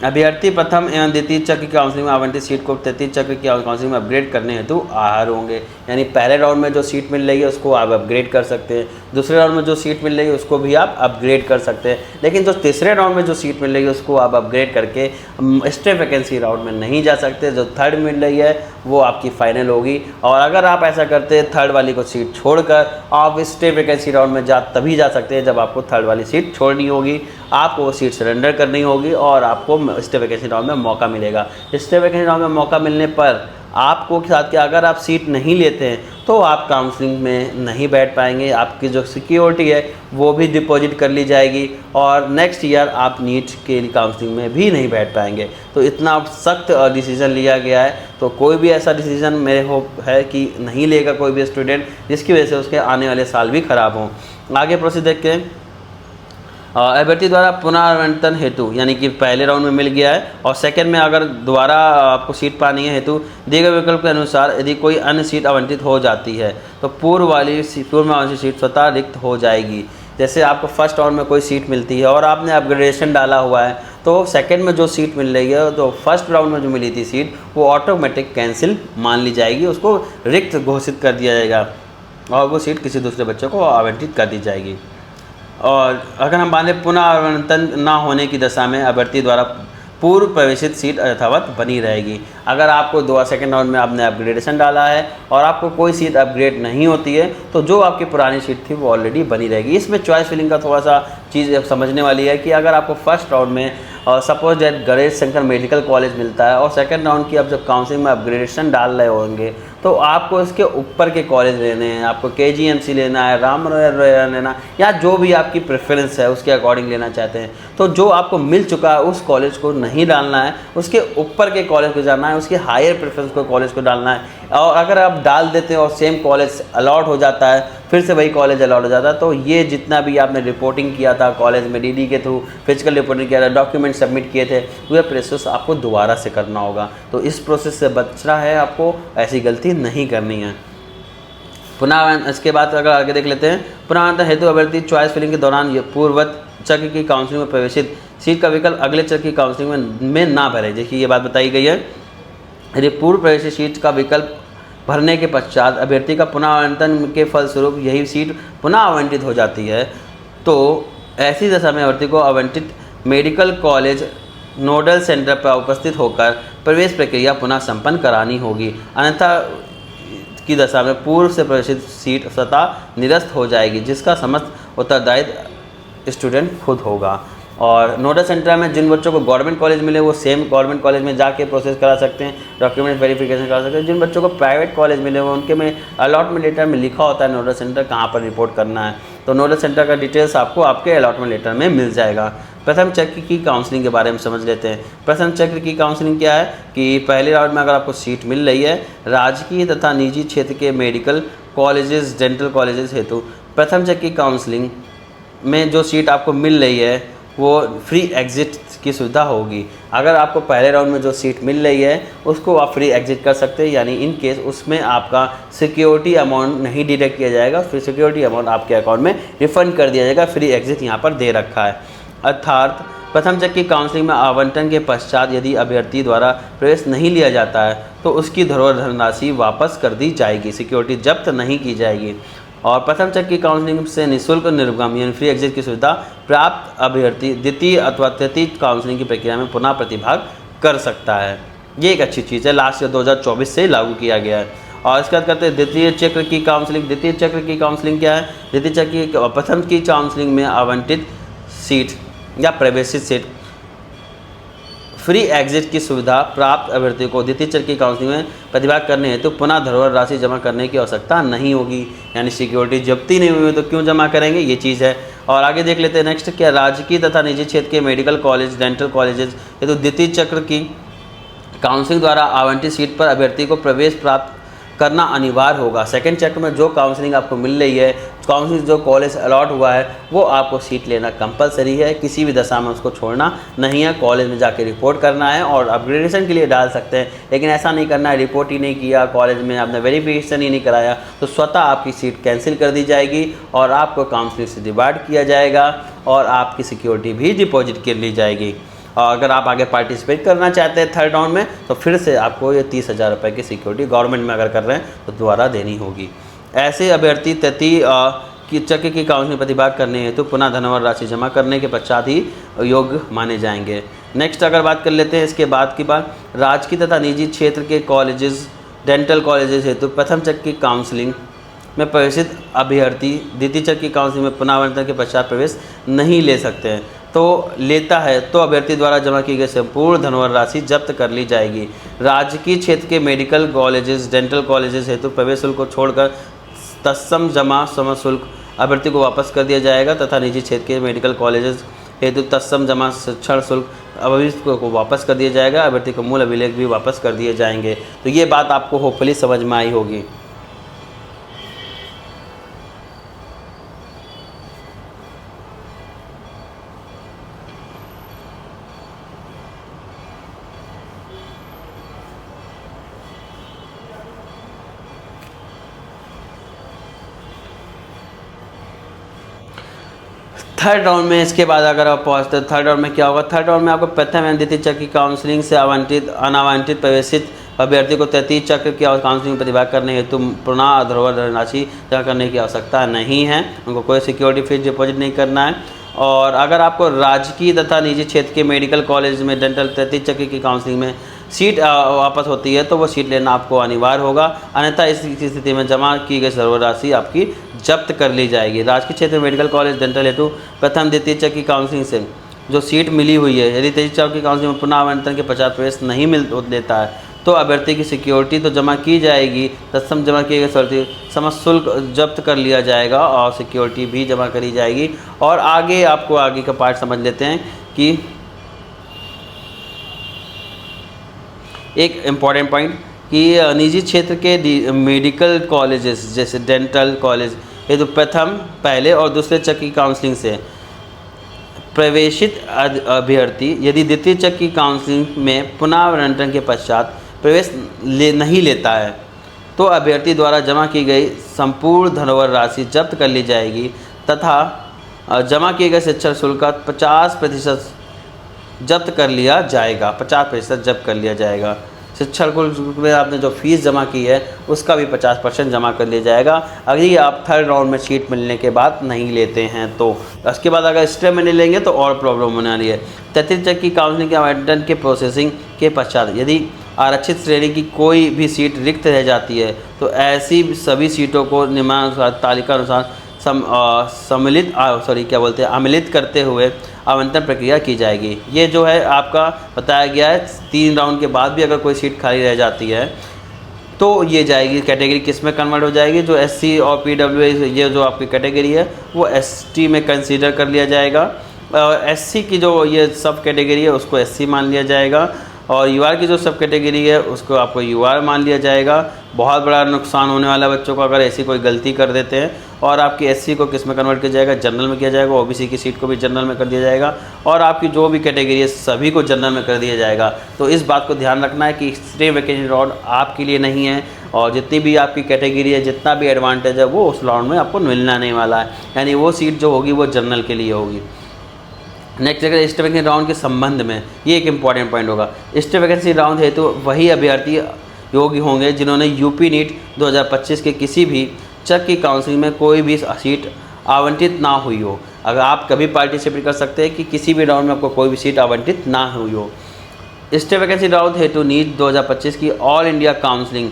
अभ्यर्थी प्रथम एवं द्वितीय चक्र की काउंसलिंग में आवंटित सीट को तृतीय चक्र की काउंसलिंग में अपग्रेड करने हेतु आहर होंगे। यानी पहले राउंड में जो सीट मिल रही है उसको आप अपग्रेड कर सकते हैं, दूसरे राउंड में जो सीट मिल रही है उसको भी आप अपग्रेड कर सकते हैं, लेकिन जो तीसरे राउंड में जो सीट मिल रही है उसको आप अपग्रेड करके स्टेट वैकेंसी राउंड में नहीं जा सकते। जो थर्ड मिल रही है वो आपकी फाइनल होगी, और अगर आप ऐसा करते हैं थर्ड वाली को सीट छोड़कर आप स्टेट वैकेंसी राउंड में तभी जा सकते हैं जब आपको थर्ड वाली सीट छोड़नी होगी, आपको वो सीट सरेंडर करनी होगी और आपको स्टेट वैकेंसी राउंड में मौका मिलेगा। स्टेट वैकेंसी राउंड में मौका मिलने पर आपको साथ कि अगर आप सीट नहीं लेते हैं तो आप काउंसलिंग में नहीं बैठ पाएंगे, आपकी जो सिक्योरिटी है वो भी डिपॉजिट कर ली जाएगी और नेक्स्ट ईयर आप नीट के काउंसलिंग में भी नहीं बैठ पाएंगे। तो इतना सख्त डिसीज़न लिया गया है, तो कोई भी ऐसा डिसीज़न मेरे होप है कि नहीं लेगा कोई भी स्टूडेंट जिसकी वजह से उसके आने वाले साल भी ख़राब हों। आगे प्रोसीड देखते हैं। अभ्यर्थी द्वारा पुनरावंटन हेतु, यानी कि पहले राउंड में मिल गया है और सेकंड में अगर दोबारा आपको सीट पानी है हेतु दिए गए विकल्प के अनुसार यदि कोई अन्य सीट आवंटित हो जाती है तो पूर्व में वाली सीट स्वतः रिक्त हो जाएगी। जैसे आपको फर्स्ट राउंड में कोई सीट मिलती है और आपने अपग्रेडेशन डाला हुआ है तो सेकंड में जो सीट मिल रही है तो फर्स्ट राउंड में जो मिली थी सीट वो ऑटोमेटिक कैंसिल मान ली जाएगी, उसको रिक्त घोषित कर दिया जाएगा और वो सीट किसी दूसरे बच्चे को आवंटित कर दी जाएगी। और अगर हम माने पुनः आवंटन न होने की दशा में अभ्यर्थी द्वारा पूर्व प्रवेशित सीट यथावत बनी रहेगी। अगर आपको सेकंड राउंड में आपने अपग्रेडेशन डाला है और आपको कोई सीट अपग्रेड नहीं होती है तो जो आपकी पुरानी सीट थी वो ऑलरेडी बनी रहेगी। इसमें चॉइस फिलिंग का थोड़ा सा चीज़ समझने वाली है कि अगर आपको फर्स्ट राउंड में suppose that Ganesh Shankar medical college मिलता है और सेकंड राउंड की आप जब काउंसलिंग में अपग्रेडेशन डाल रहे होंगे तो आपको इसके ऊपर के कॉलेज लेने हैं, आपको KGMC लेना है, राम मनोहर लेना, या जो भी आपकी प्रेफरेंस है उसके अकॉर्डिंग लेना चाहते हैं, तो जो आपको मिल चुका है उस कॉलेज को नहीं डालना है, उसके ऊपर के कॉलेज को जाना है, उसके हायर प्रेफरेंस को कॉलेज को डालना है। और अगर आप डाल देते हैं और सेम कॉलेज अलॉट हो जाता है, फिर से वही कॉलेज अलॉट हो जाता है, तो ये जितना भी आपने रिपोर्टिंग किया था कॉलेज में DD के थ्रू, फिजिकल रिपोर्टिंग किया था, डॉक्यूमेंट सबमिट किए थे, वह प्रोसेस आपको दोबारा से करना होगा। तो इस प्रोसेस से बचना है, आपको ऐसी गलती नहीं करनी है। पुनः इसके बाद अगर आगे देख लेते हैं, पुनः हेतु अभ्यर्थी चॉइस फिलिंग के दौरान पूर्ववत चक्र की काउंसलिंग में प्रवेशित सीट का विकल्प अगले चक्र की काउंसलिंग में ना भरे। देखिए ये बात बताई गई है, यदि पूर्व प्रवेशित सीट का विकल्प भरने के पश्चात अभ्यर्थी का पुनः आवंटन के फलस्वरूप यही सीट पुनः आवंटित हो जाती है तो ऐसी दशा में अभ्यर्थी को आवंटित मेडिकल कॉलेज नोडल सेंटर पर उपस्थित होकर प्रवेश प्रक्रिया पुनः संपन्न करानी होगी, अन्यथा की दशा में पूर्व से प्रवेशित सीट स्वतः निरस्त हो जाएगी, जिसका समस्त उत्तरदायित्व स्टूडेंट खुद होगा। और नोडल सेंटर में जिन बच्चों को गवर्नमेंट कॉलेज मिले वो सेम गवर्नमेंट कॉलेज में जाके प्रोसेस करा सकते हैं, डॉक्यूमेंट वेरिफिकेशन करा सकते हैं। जिन बच्चों को प्राइवेट कॉलेज मिले हुए उनके में अलॉटमेंट लेटर में लिखा होता है नोडल सेंटर कहाँ पर रिपोर्ट करना है, तो नोडल सेंटर का डिटेल्स आपको आपके अलॉटमेंट लेटर में मिल जाएगा। प्रथम चक्र की काउंसलिंग के बारे में समझ लेते हैं। प्रथम चक्र की काउंसलिंग क्या है कि पहले राउंड में अगर आपको सीट मिल रही है राजकीय तथा निजी क्षेत्र के मेडिकल कॉलेजेस, डेंटल कॉलेजेस हेतु प्रथम चक्र की काउंसलिंग में जो सीट आपको मिल रही है वो फ्री एग्ज़िट की सुविधा होगी। अगर आपको पहले राउंड में जो सीट मिल रही है उसको आप फ्री एग्ज़िट कर सकते हैं, यानी इन केस उसमें आपका सिक्योरिटी अमाउंट नहीं डिडक्ट किया जाएगा, फिर सिक्योरिटी अमाउंट आपके अकाउंट में रिफ़ंड कर दिया जाएगा। फ्री एग्ज़िट यहाँ पर दे रखा है। अर्थात प्रथम चक्र की काउंसलिंग में आवंटन के पश्चात यदि अभ्यर्थी द्वारा प्रवेश नहीं लिया जाता है तो उसकी धरोहर धनराशि वापस कर दी जाएगी, सिक्योरिटी जब्त नहीं की जाएगी। और प्रथम चक्र की काउंसलिंग से निःशुल्क निर्गम यानी फ्री एग्जिट की सुविधा प्राप्त अभ्यर्थी द्वितीय अथवा तृतीय काउंसलिंग की प्रक्रिया में पुनः प्रतिभाग कर सकता है। ये एक अच्छी चीज़ है, लास्ट ईयर 2024 से लागू किया गया है। और इसके बाद करते हैं द्वितीय चक्र की काउंसलिंग। द्वितीय चक्र की काउंसलिंग क्या है? द्वितीय चक्र की प्रथम की काउंसलिंग में आवंटित सीट या प्रवेशित सीट फ्री एग्जिट की सुविधा प्राप्त अभ्यर्थी को द्वितीय चरण की काउंसलिंग में प्रतिभाग करने हेतु पुनः धरोहर राशि जमा करने की आवश्यकता नहीं होगी। यानी सिक्योरिटी जब्ती नहीं हुई तो क्यों जमा करेंगे, ये चीज़ है। और आगे देख लेते हैं नेक्स्ट, क्या राजकीय तथा निजी क्षेत्र के मेडिकल कॉलेज, डेंटल कॉलेजेस हेतु द्वितीय चक्र की काउंसलिंग द्वारा आवंटित सीट पर अभ्यर्थी को प्रवेश प्राप्त करना अनिवार्य होगा। सेकंड चक्र में जो काउंसलिंग आपको मिल रही है, काउंसलिंग जो कॉलेज अलॉट हुआ है, वो आपको सीट लेना कंपलसरी है, किसी भी दशा में उसको छोड़ना नहीं है। कॉलेज में जाके रिपोर्ट करना है और अपग्रेडेशन के लिए डाल सकते हैं, लेकिन ऐसा नहीं करना है, रिपोर्ट ही नहीं किया, कॉलेज में आपने वेरिफिकेशन ही नहीं कराया तो स्वतः आपकी सीट कैंसिल कर दी जाएगी और आपको काउंसलिंग से डिबार्ड किया जाएगा और आपकी सिक्योरिटी भी डिपॉजिट कर ली जाएगी। और अगर आप आगे पार्टिसिपेट करना चाहते हैं थर्ड राउंड में तो फिर से आपको ये 30,000 रुपये की सिक्योरिटी गवर्नमेंट में अगर कर रहे हैं तो दोबारा देनी होगी। ऐसे अभ्यर्थी तृतीय की चक्र की काउंसलिंग प्रतिभाग करने हेतु पुनः धनराशि राशि जमा करने के पश्चात ही योग्य माने जाएंगे। नेक्स्ट अगर बात कर लेते हैं इसके बाद की बात, राजकीय तथा निजी क्षेत्र के कॉलेजेस, डेंटल कॉलेजेस हेतु प्रथम चक्र की काउंसलिंग में प्रवेशित अभ्यर्थी द्वितीय चक्र की काउंसलिंग में पुनः आवंटन के पश्चात प्रवेश नहीं ले सकते हैं। तो लेता है तो अभ्यर्थी द्वारा जमा की गई संपूर्ण धनराशि राशि जब्त कर ली जाएगी। राजकीय क्षेत्र के मेडिकल कॉलेजेस, डेंटल कॉलेजेस हेतु प्रवेश शुल्क को छोड़कर तत्सम जमा समय शुल्क अभ्यर्थी को वापस कर दिया जाएगा तथा निजी क्षेत्र के मेडिकल कॉलेजेस हेतु तत्सम जमा शिक्षण शुल्क अभ्यर्थी को वापस कर दिया जाएगा। अभ्यर्थी को मूल अभिलेख भी वापस कर दिए जाएंगे। तो ये बात आपको होपफुली समझ में आई होगी। थर्ड राउंड में इसके बाद अगर आप पहुँचते हैं थर्ड राउंड में क्या होगा, थर्ड राउंड में आपको प्रथम एवं द्वितीय चक्र की काउंसलिंग से अनावंटित प्रवेशित अभ्यर्थी को तृतीय चक्र की काउंसलिंग में प्रतिभाग करने हेतु पुनः धरोहर राशि जमा करने की आवश्यकता नहीं है। उनको कोई सिक्योरिटी फीस डिपॉजिट नहीं करना है। और अगर आपको राजकीय तथा निजी क्षेत्र के मेडिकल कॉलेज में डेंटल तृतीय चक्र की काउंसलिंग में सीट वापस होती है तो वो सीट लेना आपको अनिवार्य होगा, अन्यथा इस स्थिति में जमा की गई धरोहर राशि आपकी जब्त कर ली जाएगी। राजकीय क्षेत्र में मेडिकल कॉलेज, डेंटल हेतु प्रथम द्वितीय चक्र की काउंसलिंग से जो सीट मिली हुई है, यदि तृतीय चक्र की काउंसलिंग में पुनः आवंटन के पश्चात प्रवेश नहीं मिल देता है तो अभ्यर्थी की सिक्योरिटी तो जमा की जाएगी, तत्सम जमा किए गए समय शुल्क जब्त कर लिया जाएगा और सिक्योरिटी भी जमा करी जाएगी। और आगे आपको आगे का पार्ट समझ लेते हैं कि एक इम्पॉर्टेंट पॉइंट कि निजी क्षेत्र के मेडिकल कॉलेजेस जैसे डेंटल कॉलेज ये तो प्रथम पहले और दूसरे चक्र की काउंसलिंग से प्रवेशित अभ्यर्थी यदि द्वितीय चक्र की काउंसलिंग में पुनः आवंटन के पश्चात प्रवेश नहीं लेता है तो अभ्यर्थी द्वारा जमा की गई संपूर्ण धनराशि राशि जब्त कर ली जाएगी तथा जमा किए गए शिक्षण शुल्क का 50% जब्त कर लिया जाएगा। 50% जब्त कर लिया जाएगा। शिक्षण शुल्क में आपने जो फीस जमा की है उसका भी 50% जमा कर लिया जाएगा अगर ये आप थर्ड राउंड में सीट मिलने के बाद नहीं लेते हैं तो। उसके बाद अगर स्टे में नहीं लेंगे तो और प्रॉब्लम होने वाली है। तृतीय चक्र की काउंसलिंग के आवंटन के प्रोसेसिंग के पश्चात यदि आरक्षित श्रेणी की कोई भी सीट रिक्त रह जाती है तो ऐसी सभी सीटों को निम्नानुसार तालिका अनुसार सम्मिलित करते हुए आवंटन प्रक्रिया की जाएगी। ये जो है आपका बताया गया है 3 राउंड के बाद भी अगर कोई सीट खाली रह जाती है तो ये जाएगी कैटेगरी किस में कन्वर्ट हो जाएगी, जो एससी और पीडब्ल्यू ये जो आपकी कैटेगरी है वो एसटी में कंसीडर कर लिया जाएगा और एससी की जो ये सब कैटेगरी है उसको एससी मान लिया जाएगा और यूआर की जो सब कैटेगरी है उसको आपको यूआर मान लिया जाएगा। बहुत बड़ा नुकसान होने वाला बच्चों को अगर ऐसी कोई गलती कर देते हैं। और आपकी एससी को किस में कन्वर्ट किया जाएगा, जनरल में किया जाएगा। ओबीसी की सीट को भी जनरल में कर दिया जाएगा और आपकी जो भी कैटेगरी है सभी को जनरल में कर दिया जाएगा। तो इस बात को ध्यान रखना है कि एक्सट्रीम वैकेंसी राउंड आपके लिए नहीं है और जितनी भी आपकी कैटेगरी है जितना भी एडवांटेज है वो उस राउंड में आपको मिलना नहीं वाला है, यानी वो सीट जो होगी वो जनरल के लिए होगी। नेक्स्ट अगर स्टेट वैकेंसी राउंड के संबंध में ये एक इम्पॉर्टेंट पॉइंट होगा। स्टेट वैकेंसी राउंड है तो वही अभ्यर्थी योग्य होंगे जिन्होंने यूपी नीट 2025 के किसी भी चक्र की काउंसलिंग में कोई भी सीट आवंटित ना हुई हो। अगर आप कभी पार्टिसिपेट कर सकते हैं कि किसी भी राउंड में आपको कोई भी सीट आवंटित ना हुई हो। स्टेट वैकेंसी राउंड हेतु नीट 2025 की ऑल इंडिया काउंसलिंग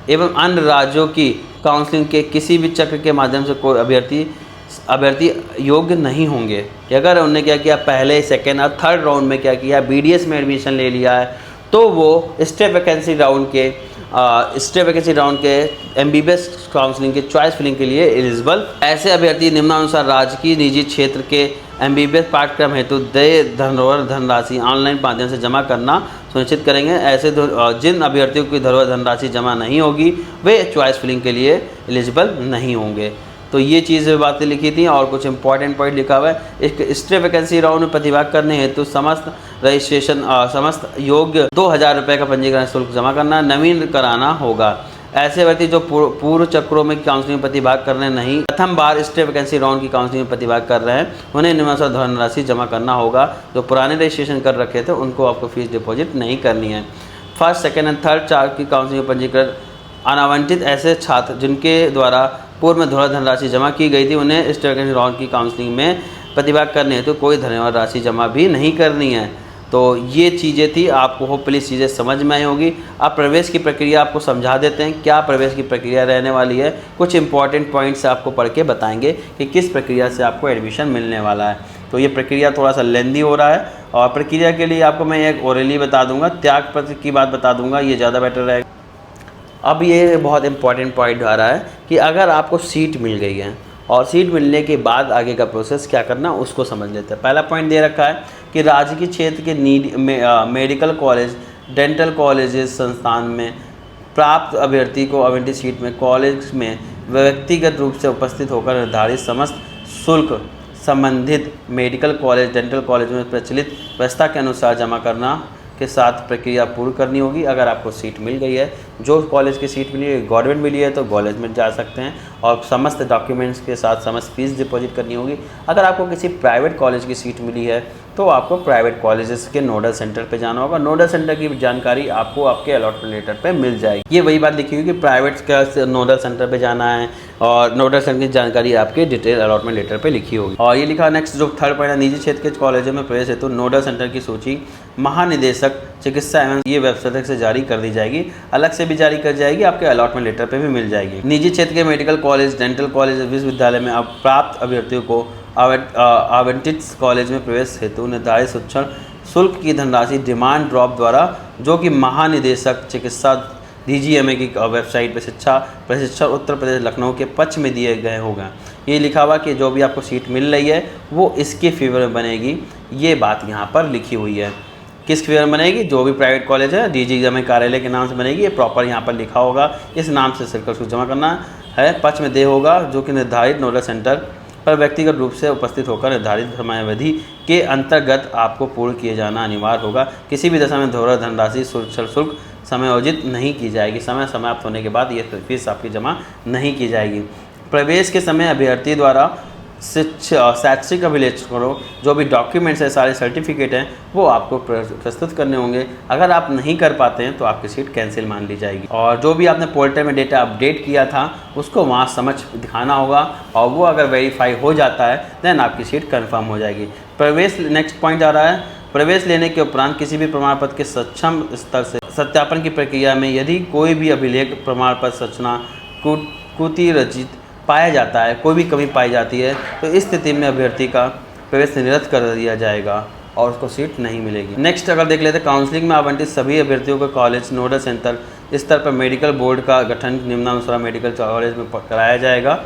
एवं अन्य राज्यों की काउंसलिंग के किसी भी चक्र के माध्यम से कोई अभ्यर्थी अभ्यर्थी योग्य नहीं होंगे कि अगर उन्होंने क्या किया, पहले, सेकेंड और थर्ड राउंड में क्या किया, बीडीएस में एडमिशन ले लिया है, तो वो स्टेप वैकेंसी राउंड के एमबीबीएस काउंसलिंग के चॉइस फिलिंग के लिए एलिजिबल। ऐसे अभ्यर्थी निम्नानुसार राजकीय निजी क्षेत्र के एमबीबीएस पाठ्यक्रम हेतु देय धरोहर धनराशि ऑनलाइन माध्यम से जमा करना सुनिश्चित करेंगे। ऐसे जिन अभ्यर्थियों की धरोहर धनराशि जमा नहीं होगी वे चॉइस फिलिंग के लिए एलिजिबल नहीं होंगे। तो ये चीज़ बातें लिखी थी और कुछ इंपॉर्टेंट पॉइंट लिखा हुआ है। एक स्टेप वैकेंसी राउंड में प्रतिभाग करने हेतु समस्त रजिस्ट्रेशन समस्त योग्य 2000 रुपये का पंजीकरण शुल्क जमा करना, नवीन कराना होगा। ऐसे व्यक्ति जो पूर्व चक्रों में काउंसलिंग में प्रतिभाग कर रहे नहीं, प्रथम बार स्टेप वैकेंसी राउंड की काउंसलिंग में प्रतिभाग कर रहे हैं, उन्हें निम्नानुसार धनराशि जमा करना होगा। जो पुराने रजिस्ट्रेशन कर रखे थे उनको आपको फीस डिपॉजिट नहीं करनी है। फर्स्ट, सेकेंड एंड थर्ड चार की काउंसलिंग में पंजीकृत अनावंटित ऐसे छात्र जिनके द्वारा पूर्व में धरोहर धनराशि जमा की गई थी, उन्हें स्टेप वैकेंसी राउंड की काउंसलिंग में प्रतिभाग करने हेतु कोई धरोहर राशि जमा भी नहीं करनी है। तो ये चीज़ें थी, आपको होपफुली चीज़ें समझ में आई होगी। अब प्रवेश की प्रक्रिया आपको समझा देते हैं, क्या प्रवेश की प्रक्रिया रहने वाली है। कुछ इंपॉर्टेंट पॉइंट्स आपको पढ़ के बताएंगे कि किस प्रक्रिया से आपको एडमिशन मिलने वाला है। तो ये प्रक्रिया थोड़ा सा लेंदी हो रहा है और प्रक्रिया के लिए आपको मैं एक ओरली बता दूंगा, त्याग पत्र की बात बता दूंगा, ये ज़्यादा बेटर रहेगा। अब ये बहुत इंपॉर्टेंट पॉइंट आ रहा है कि अगर आपको सीट मिल गई है और सीट मिलने के बाद आगे का प्रोसेस क्या करना उसको समझ लेते हैं। पहला पॉइंट दे रखा है कि राजकीय क्षेत्र के मेडिकल कॉलेज, डेंटल कॉलेजेस संस्थान में प्राप्त अभ्यर्थी को आवंटित सीट में कॉलेज में व्यक्तिगत रूप से उपस्थित होकर निर्धारित समस्त शुल्क संबंधित मेडिकल कॉलेज, डेंटल कॉलेज में प्रचलित व्यवस्था के अनुसार जमा करना के साथ प्रक्रिया पूर्ण करनी होगी। अगर आपको सीट मिल गई है, जो कॉलेज की सीट मिली है, गवर्नमेंट मिली है, तो कॉलेज में जा सकते हैं और समस्त डॉक्यूमेंट्स के साथ समस्त फीस डिपॉजिट करनी होगी। अगर आपको किसी प्राइवेट कॉलेज की सीट मिली है तो आपको प्राइवेट कॉलेजेस के नोडल सेंटर पे जाना होगा। नोडल सेंटर की जानकारी आपको आपके अलॉटमेंट लेटर पे मिल जाएगी। ये वही बात लिखी हुई कि प्राइवेट का नोडल सेंटर पे जाना है और नोडल सेंटर की जानकारी आपके डिटेल अलॉटमेंट लेटर पे लिखी होगी। और ये लिखा नेक्स्ट जो थर्ड पॉइंट है, निजी क्षेत्र के कॉलेजों में प्रवेश हेतु नोडल सेंटर की सूची महानिदेशक चिकित्सा एवं ये वेबसाइट से जारी कर दी जाएगी, अलग से भी जारी कर जाएगी, आपके अलॉटमेंट लेटर पे भी मिल जाएगी। निजी क्षेत्र के मेडिकल कॉलेज, डेंटल कॉलेज, विश्वविद्यालय में अब प्राप्त अभ्यर्थियों को आवंटित कॉलेज में प्रवेश हेतु निर्धारित शिक्षण शुल्क की धनराशि डिमांड ड्रॉप द्वारा, जो कि महानिदेशक चिकित्सा DGMA की वेबसाइट पर शिक्षा प्रशिक्षण उत्तर प्रदेश लखनऊ के पक्ष में दिए गए होगा। ये लिखा हुआ कि जो भी आपको सीट मिल रही है वो इसके फेवर में बनेगी। ये बात यहाँ पर लिखी हुई है, किस फेवर में बनेगी, जो भी प्राइवेट कॉलेज है DGMA कार्यालय के नाम से बनेगी। ये प्रॉपर यहाँ पर लिखा होगा, इस नाम से सर्कल शुल्क जमा करना है, पक्ष में दे होगा, जो कि निर्धारित नोडल सेंटर पर व्यक्तिगत रूप से उपस्थित होकर निर्धारित समयावधि के अंतर्गत आपको पूर्ण किए जाना अनिवार्य होगा। किसी भी दशा में धरोहर धनराशि शुल्क समायोजित नहीं की जाएगी। समय समाप्त होने के बाद ये फीस आपकी जमा नहीं की जाएगी। प्रवेश के समय अभ्यर्थी द्वारा शैक्षिक अभिलेखों जो भी डॉक्यूमेंट्स है, सारे सर्टिफिकेट हैं, वो आपको प्रस्तुत करने होंगे। अगर आप नहीं कर पाते हैं तो आपकी सीट कैंसिल मान ली जाएगी। और जो भी आपने पोर्टल में डेटा अपडेट किया था उसको वहाँ समझ दिखाना होगा और वो अगर वेरीफाई हो जाता है देन आपकी सीट कंफर्म हो जाएगी। प्रवेश नेक्स्ट पॉइंट आ रहा है, प्रवेश लेने के उपरांत किसी भी प्रमाण पत्र के सक्षम स्तर से सत्यापन की प्रक्रिया में यदि कोई भी अभिलेख प्रमाण पत्र रचना त्रुटिरहित पाया जाता है, कोई भी कमी पाई जाती है, तो इस स्थिति में अभ्यर्थी का प्रवेश निरस्त कर दिया जाएगा और उसको सीट नहीं मिलेगी। नेक्स्ट अगर देख लेते हैं, काउंसलिंग में आवंटित सभी अभ्यर्थियों को कॉलेज नोडल सेंटर स्तर पर मेडिकल बोर्ड का गठन निम्नानुसार मेडिकल कॉलेज में कराया जाएगा।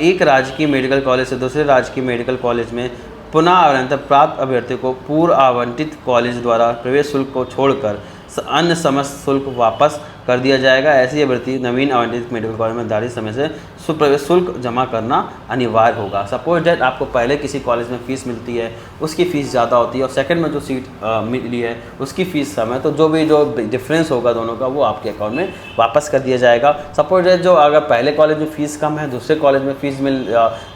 एक राजकीय मेडिकल कॉलेज से दूसरे राजकीय मेडिकल कॉलेज में पुनः आवंटन प्राप्त अभ्यर्थियों को पूर्व आवंटित कॉलेज द्वारा प्रवेश शुल्क को छोड़कर अन्य समस्त शुल्क वापस कर दिया जाएगा। ऐसी अभ्यर्थी नवीन आवंटित मेडिकल कॉलेज में निर्धारित समय से प्रवेश शुल्क जमा करना अनिवार्य होगा। सपोज डेट आपको पहले किसी कॉलेज में फ़ीस मिलती है, उसकी फ़ीस ज़्यादा होती है और सेकंड में जो सीट मिली है उसकी फ़ीस कम है, तो जो डिफरेंस होगा दोनों का वो आपके अकाउंट में वापस कर दिया जाएगा। सपोज डेट जो अगर पहले कॉलेज में फ़ीस कम है, दूसरे कॉलेज में फ़ीस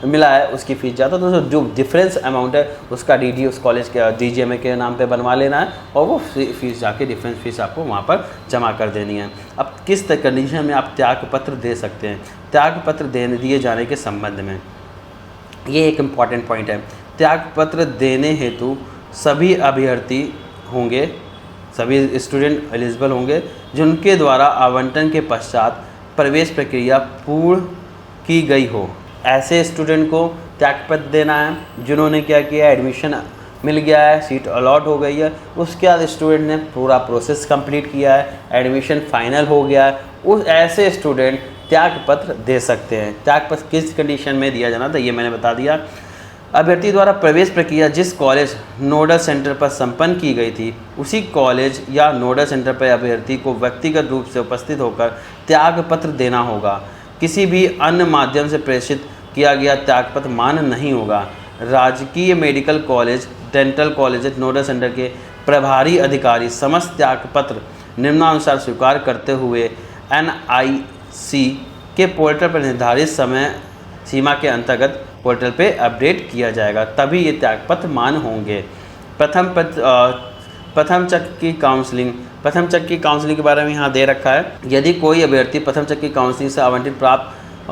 मिला है उसकी फ़ीस ज़्यादा, तो जो डिफरेंस अमाउंट है उसका DD उस कॉलेज के DGMA के नाम पर बनवा लेना है और वो फीस जाके डिफरेंस फीस आपको वहाँ पर जमा कर देनी है। अब किस कंडीशन में आप त्याग पत्र दे सकते हैं, त्याग पत्र दिए जाने के संबंध में ये एक इम्पॉर्टेंट पॉइंट है। त्याग पत्र देने हेतु सभी अभ्यर्थी होंगे, सभी स्टूडेंट एलिजिबल होंगे जिनके द्वारा आवंटन के पश्चात प्रवेश प्रक्रिया पूर्ण की गई हो। ऐसे स्टूडेंट को त्यागपत्र देना है जिन्होंने क्या किया, एडमिशन मिल गया है, सीट अलॉट हो गई है, उसके बाद स्टूडेंट ने पूरा प्रोसेस कंप्लीट किया है, एडमिशन फाइनल हो गया है, उस ऐसे स्टूडेंट त्यागपत्र दे सकते हैं। त्यागपत्र किस कंडीशन में दिया जाना था ये मैंने बता दिया। अभ्यर्थी द्वारा प्रवेश प्रक्रिया जिस कॉलेज नोडल सेंटर पर संपन्न की गई थी, उसी कॉलेज या नोडल सेंटर पर अभ्यर्थी को व्यक्तिगत रूप से उपस्थित होकर त्यागपत्र देना होगा। किसी भी अन्य माध्यम से प्रेषित किया गया त्यागपत्र मान्य नहीं होगा। राजकीय medical college, dental college, nodal centre के प्रभारी अधिकारी समस्त त्यागपत्र निम्नानुसार स्वीकार करते हुए NIC के पोर्टल पर निर्धारित समय सीमा के अंतर्गत पोर्टल पे अपडेट किया जाएगा, तभी ये त्यागपत्र मान्य होंगे। प्रथम चक्र की काउंसलिंग, प्रथम चक्र की काउंसलिंग के बारे में यहाँ दे रखा है। यदि कोई अभ्यर्थी प्रथम चक्र की काउंसलिंग से आवंटित प्राप्त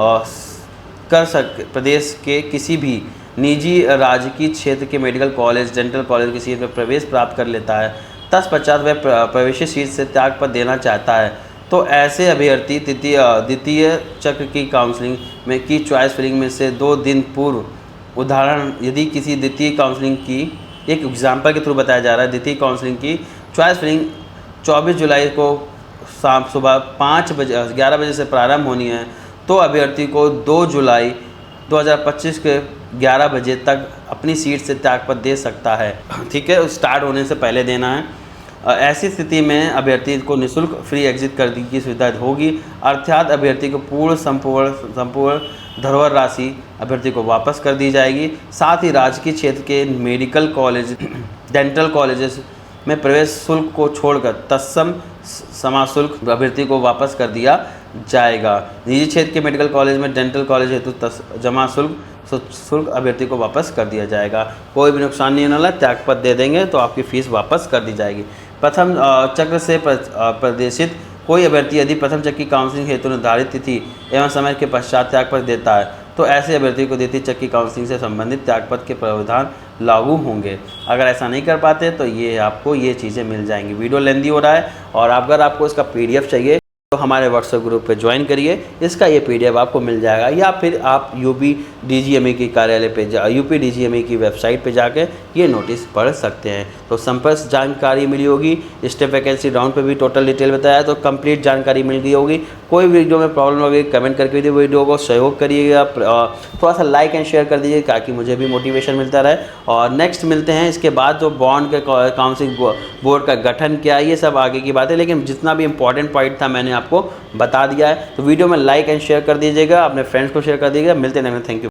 कर सके प्रदेश के किसी भी निजी राजकीय क्षेत्र के मेडिकल कॉलेज, डेंटल कॉलेज की सीट पर प्रवेश प्राप्त कर लेता है, तत्पश्चात वह प्रवेशी सीट से त्यागपत्र देना चाहता है, तो ऐसे अभ्यर्थी द्वितीय चक्र की काउंसलिंग में की चॉइस फिलिंग में से 2 दिन पूर्व, उदाहरण यदि किसी द्वितीय काउंसलिंग की, एक एग्जाम्पल के थ्रू बताया जा रहा है, द्वितीय काउंसलिंग की चॉइस फिलिंग 24 जुलाई को शाम सुबह 11 बजे से प्रारंभ होनी है, तो अभ्यर्थी को 2 जुलाई 2025 के 11 बजे तक अपनी सीट से त्यागपत्र दे सकता है। ठीक है, स्टार्ट होने से पहले देना है। ऐसी स्थिति में अभ्यर्थी को निःशुल्क फ्री एग्जिट करने की सुविधा होगी, अर्थात अभ्यर्थी को संपूर्ण धरोहर राशि अभ्यर्थी को वापस कर दी जाएगी। साथ ही राजकीय क्षेत्र के मेडिकल कॉलेज, डेंटल कॉलेजेस में प्रवेश शुल्क को छोड़कर तत्सम समाशुल्क अभ्यर्थी को वापस कर दिया जाएगा। निजी क्षेत्र के मेडिकल कॉलेज में डेंटल कॉलेज हेतु जमा शुल्क अभ्यर्थी को वापस कर दिया जाएगा। कोई भी नुकसान नहीं होने वाला, त्यागपत्र दे देंगे तो आपकी फ़ीस वापस कर दी जाएगी। प्रथम चक्र से प्रदेशित कोई अभ्यर्थी यदि प्रथम चक्र की काउंसलिंग हेतु निर्धारित तिथि एवं समय के पश्चात त्यागपत्र देता है, तो ऐसे अभ्यर्थी को द्वितीय चक्र की काउंसलिंग से संबंधित त्यागपत्र के प्रावधान लागू होंगे। अगर ऐसा नहीं कर पाते तो ये आपको ये चीज़ें मिल जाएंगी। वीडियो लेंदी हो रहा है, और अगर आपको इसका PDF चाहिए तो हमारे व्हाट्सएप ग्रुप पे ज्वाइन करिए, इसका ये PDF आपको मिल जाएगा, या फिर आप UP DGME की कार्यालय पे UP DGME की वेबसाइट पे जाके ये नोटिस पढ़ सकते हैं। तो संपर्क जानकारी मिली होगी, स्टेप वैकेंसी राउंड पे भी टोटल डिटेल बताया, तो कंप्लीट जानकारी मिल गई होगी। कोई वीडियो में प्रॉब्लम होगी कमेंट करके वीडियो को सहयोग करिएगा, थोड़ा सा लाइक एंड शेयर कर दीजिए ताकि मुझे भी मोटिवेशन मिलता रहे। और नेक्स्ट मिलते हैं इसके बाद जो बॉन्ड के काउंसलिंग बोर्ड का गठन क्या है, ये सब आगे की बात है, लेकिन जितना भी इंपॉर्टेंट पॉइंट था मैंने आपको बता दिया है। तो वीडियो में लाइक एंड शेयर कर दीजिएगा, अपने फ्रेंड्स को शेयर कर दीजिएगा। मिलते हैं, थैंक यू।